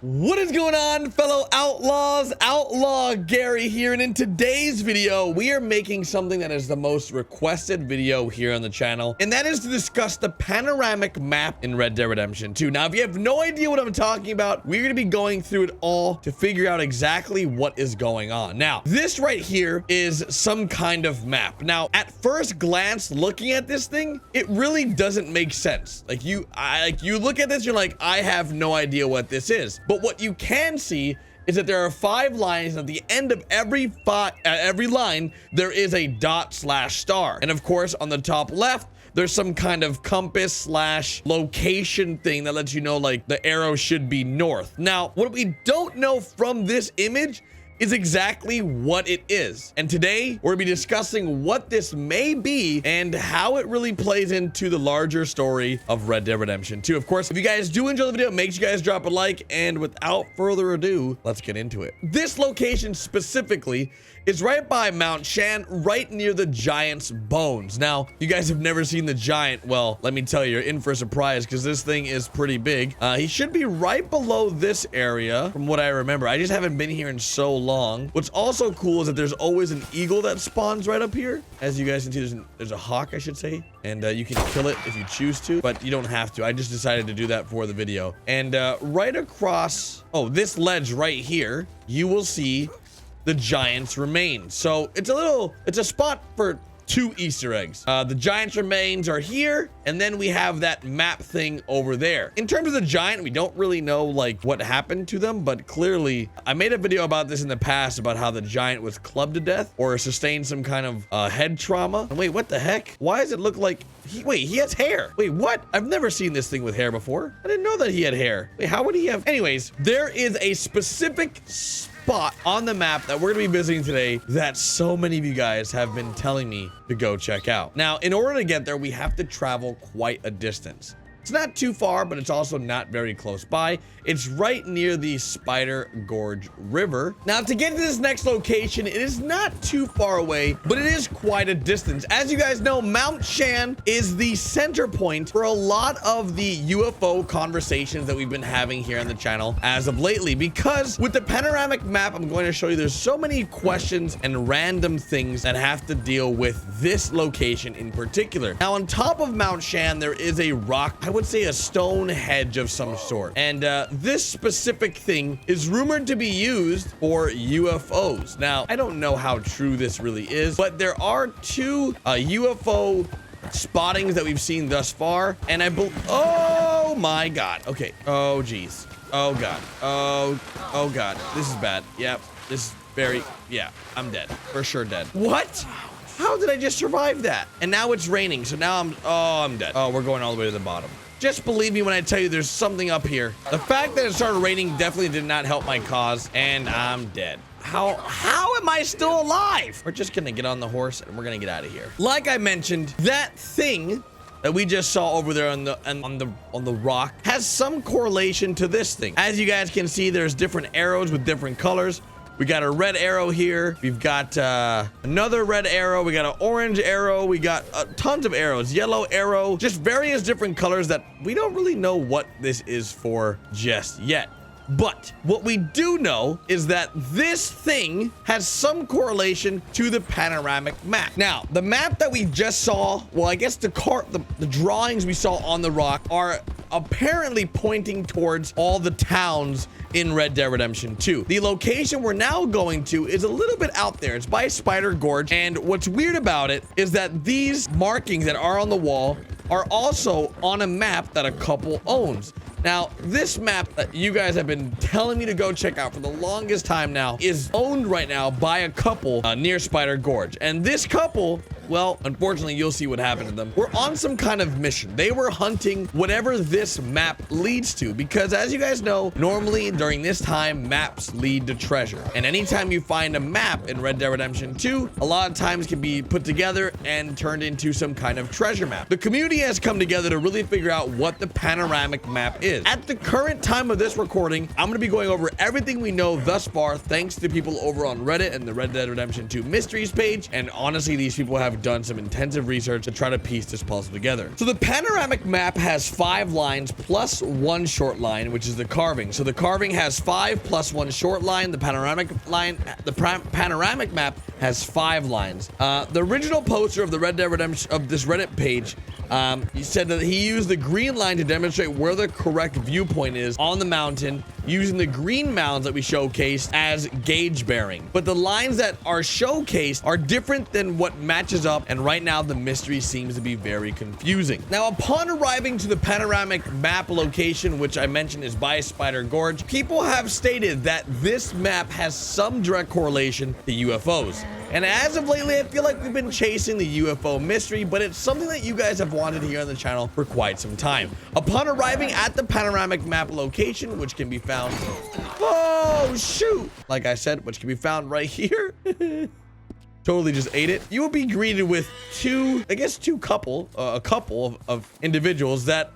What is going on, fellow outlaws? Outlaw Gary here, and in today's video we are making something that is the most requested video here on the channel, and that is to discuss the panoramic map in Red Dead Redemption 2. Now, if you have no idea what I'm talking about, we're going to be going through it all to figure out exactly what is going on. Now, this right here is some kind of map. Now, at first glance, looking at this thing, it really doesn't make sense. Like you look at this, you're like, I have no idea what this is. But what you can see is that there are 5 lines, and at the end of every line, there is a dot/star. And of course, on the top left, there's some kind of compass / location thing that lets you know, like, the arrow should be north. Now, what we don't know from this image is exactly what it is. And today we're gonna be discussing what this may be and how it really plays into the larger story of Red Dead Redemption 2. Of course, if you guys do enjoy the video, make sure you guys drop a like, and without further ado, let's get into it. This location specifically is right by Mount Shan, right near the giant's bones. Now, you guys have never seen the giant. Well, let me tell you, you're in for a surprise because this thing is pretty big. He should be right below this area from what I remember. I just haven't been here in so long. What's also cool is that there's always an eagle that spawns right up here. As you guys can see, there's a hawk, I should say, and you can kill it if you choose to, but you don't have to. I just decided to do that for the video. And right across, this ledge right here, you will see the giant's remains. So it's a spot for 2 Easter eggs. The giant's remains are here, and then we have that map thing over there. In terms of the giant, we don't really know like what happened to them, but clearly I made a video about this in the past about how the giant was clubbed to death or sustained some kind of head trauma. And wait, what the heck? Why does it look like he has hair? Wait, what? I've never seen this thing with hair before. I didn't know that he had hair. Wait, how would he have? Anyways, there is a specific spot on the map that we're gonna be visiting today that so many of you guys have been telling me to go check out. Now, in order to get there, we have to travel quite a distance. It's not too far, but it's also not very close by. It's right near the Spider Gorge River. Now, to get to this next location, it is not too far away, but it is quite a distance. As you guys know, Mount Shan is the center point for a lot of the UFO conversations that we've been having here on the channel as of lately, because with the panoramic map I'm going to show you, there's so many questions and random things that have to deal with this location in particular. Now, on top of Mount Shan, there is a rock, I would say a stone hedge of some sort, and this specific thing is rumored to be used for UFOs. Now, I don't know how true this really is, but there are 2 UFO spottings that we've seen thus far, and I believe, oh my god, okay, oh geez, oh god, oh god, this is bad. Yep, this is very, yeah, I'm dead, for sure dead. What? How did I just survive that? And now it's raining, so now I'm dead. Oh, we're going all the way to the bottom. Just believe me when I tell you there's something up here. The fact that it started raining definitely did not help my cause, and I'm dead. How am I still alive? We're just gonna get on the horse and we're gonna get out of here. Like I mentioned, that thing that we just saw over there on the rock has some correlation to this thing. As you guys can see, there's different arrows with different colors. We got a red arrow here. We've got another red arrow. We got an orange arrow. We got tons of arrows, yellow arrow, just various different colors that we don't really know what this is for just yet. But what we do know is that this thing has some correlation to the panoramic map. Now, the map that we just saw, well, I guess the drawings we saw on the rock are apparently pointing towards all the towns in Red Dead Redemption 2. The location we're now going to is a little bit out there. It's by Spider Gorge, and what's weird about it is that these markings that are on the wall are also on a map that a couple owns. Now, this map that you guys have been telling me to go check out for the longest time now is owned right now by a couple near Spider Gorge. And this couple, well, unfortunately, you'll see what happened to them. We're on some kind of mission. They were hunting whatever this map leads to, because as you guys know, normally during this time, maps lead to treasure. And anytime you find a map in Red Dead Redemption 2, a lot of times can be put together and turned into some kind of treasure map. The community has come together to really figure out what the panoramic map is. At the current time of this recording, I'm going to be going over everything we know thus far, thanks to people over on Reddit and the Red Dead Redemption 2 mysteries page. And honestly, these people have have done some intensive research to try to piece this puzzle together. So the panoramic map has 5 lines plus 1 short line, which is the carving. So the carving has 5 plus 1 short line. The panoramic map has 5 lines. The original poster of the Red Dead Redemption of this Reddit page, he said that he used the green line to demonstrate where the correct viewpoint is on the mountain, using the green mounds that we showcased as gauge bearing. But the lines that are showcased are different than what matches up, and right now the mystery seems to be very confusing. Now, upon arriving to the panoramic map location, which I mentioned is by Spider Gorge, people have stated that this map has some direct correlation to UFOs. And as of lately, I feel like we've been chasing the UFO mystery, but it's something that you guys have wanted here on the channel for quite some time. Upon arriving at the panoramic map location, which can be found, oh shoot, like I said, which can be found right here. Totally just ate it. You will be greeted with a couple of individuals that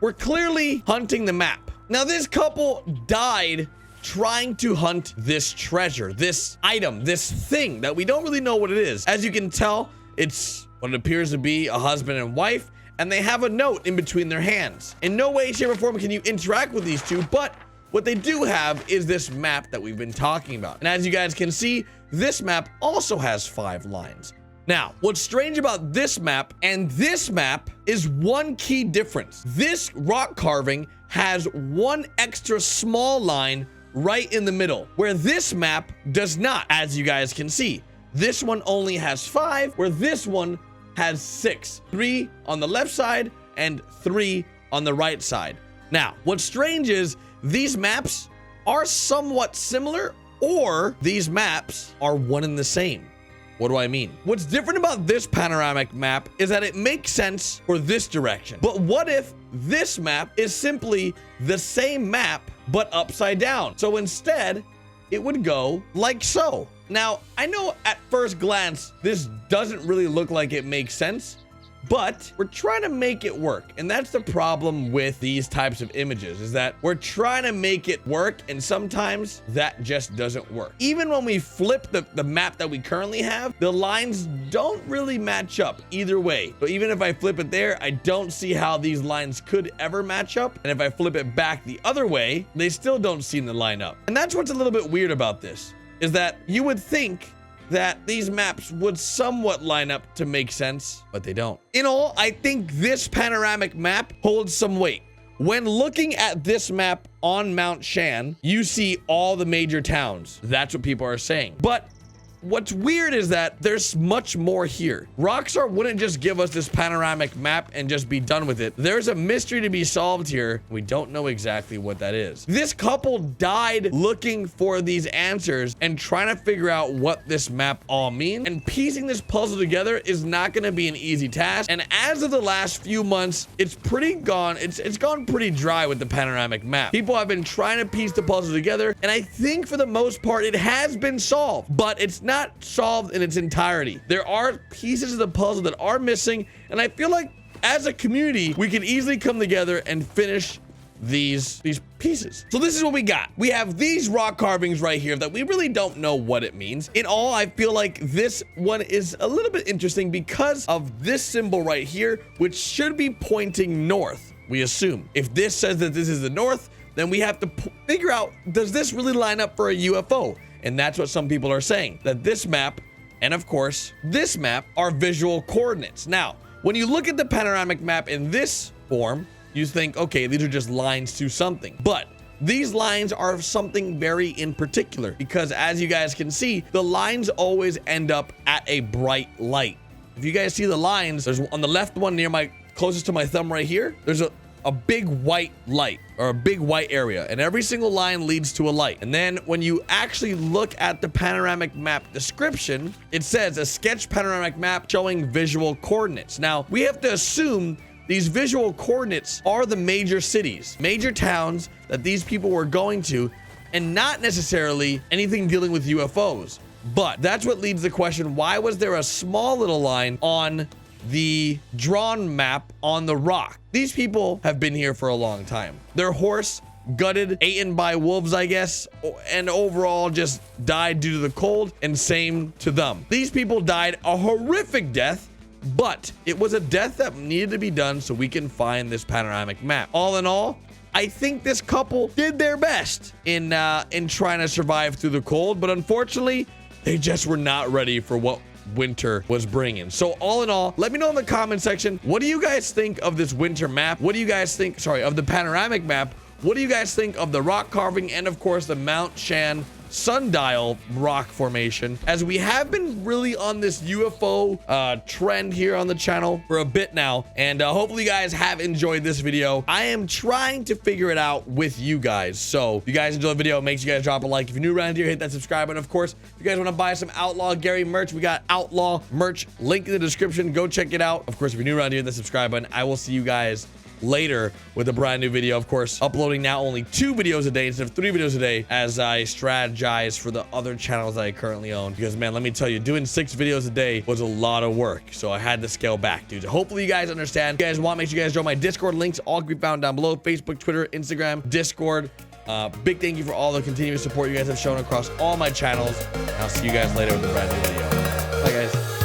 were clearly hunting the map. Now, this couple died trying to hunt this treasure, this item, this thing that we don't really know what it is. As you can tell, it's what it appears to be a husband and wife, and they have a note in between their hands. In no way, shape, or form can you interact with these two, but what they do have is this map that we've been talking about. And as you guys can see, this map also has 5 lines. Now, what's strange about this map and this map is one key difference. This rock carving has 1 extra small line right in the middle, where this map does not. As you guys can see, this one only has 5, where this one has 6. 3 on the left side and 3 on the right side. Now, what's strange is these maps are somewhat similar, or these maps are one and the same. What do I mean? What's different about this panoramic map is that it makes sense for this direction. But what if this map is simply the same map, but upside down? So instead, it would go like so. Now, I know at first glance, this doesn't really look like it makes sense, but we're trying to make it work. And that's the problem with these types of images, is that we're trying to make it work, and sometimes that just doesn't work. Even when we flip the map that we currently have, the lines don't really match up either way. So even if I flip it there, I don't see how these lines could ever match up. And if I flip it back the other way, they still don't seem to line up. And that's what's a little bit weird about this, is that you would think that these maps would somewhat line up to make sense, but they don't. In all, I think this panoramic map holds some weight. When looking at this map on Mount Shan, you see all the major towns. That's what people are saying. But what's weird is that there's much more here. Rockstar wouldn't just give us this panoramic map and just be done with it. There's a mystery to be solved here. We don't know exactly what that is. This couple died looking for these answers and trying to figure out what this map all means. And piecing this puzzle together is not going to be an easy task. And as of the last few months, it's gone pretty dry with the panoramic map. People have been trying to piece the puzzle together, and I think for the most part, it has been solved, but it's not solved in its entirety. There are pieces of the puzzle that are missing, and I feel like as a community, we can easily come together and finish these pieces. So this is what we got. We have these rock carvings right here that we really don't know what it means. In all, I feel like this one is a little bit interesting because of this symbol right here, which should be pointing north, we assume. If this says that this is the north, then we have to figure out, does this really line up for a UFO? And that's what some people are saying, that this map, and of course, this map are visual coordinates. Now, when you look at the panoramic map in this form, you think, okay, these are just lines to something. But these lines are something very in particular, because as you guys can see, the lines always end up at a bright light. If you guys see the lines, there's on the left one near closest to my thumb right here, there's a big white light, or a big white area, and every single line leads to a light. And then when you actually look at the panoramic map description, it says a sketch panoramic map showing visual coordinates. Now, we have to assume these visual coordinates are the major cities, major towns that these people were going to, and not necessarily anything dealing with UFOs. But that's what leads the question, why was there a small little line on the drawn map on the rock? These people have been here for a long time. Their horse gutted, eaten by wolves, I guess, and overall just died due to the cold, and same to them. These people died a horrific death, but it was a death that needed to be done so we can find this panoramic map. All in all, I think this couple did their best in trying to survive through the cold, but unfortunately, they just were not ready for what winter was bringing. So all in all, let me know in the comment section, what do you guys think of this winter map? What do you guys think, sorry, of the panoramic map? What do you guys think of the rock carving and of course the Mount Shan sundial rock formation, as we have been really on this UFO trend here on the channel for a bit now, and hopefully you guys have enjoyed this video. I am trying to figure it out with you guys, so if you guys enjoy the video, make sure you guys drop a like. If you're new around here, hit that subscribe button. Of course, if you guys want to buy some Outlaw Gary merch, we got Outlaw merch, link in the description. Go check it out. Of course, if you're new around here, hit that subscribe button. I will see you guys later with a brand new video. Of course, uploading now only 2 videos a day instead of 3 videos a day, as I strategize for the other channels that I currently own, because man, let me tell you, doing 6 videos a day was a lot of work, so I had to scale back, dude. Hopefully you guys understand. If you guys want, make sure you guys join my Discord. Links all can be found down below: Facebook, Twitter, Instagram, Discord. Big thank you for all the continuous support you guys have shown across all my channels, and I'll see you guys later with a brand new video. Bye guys.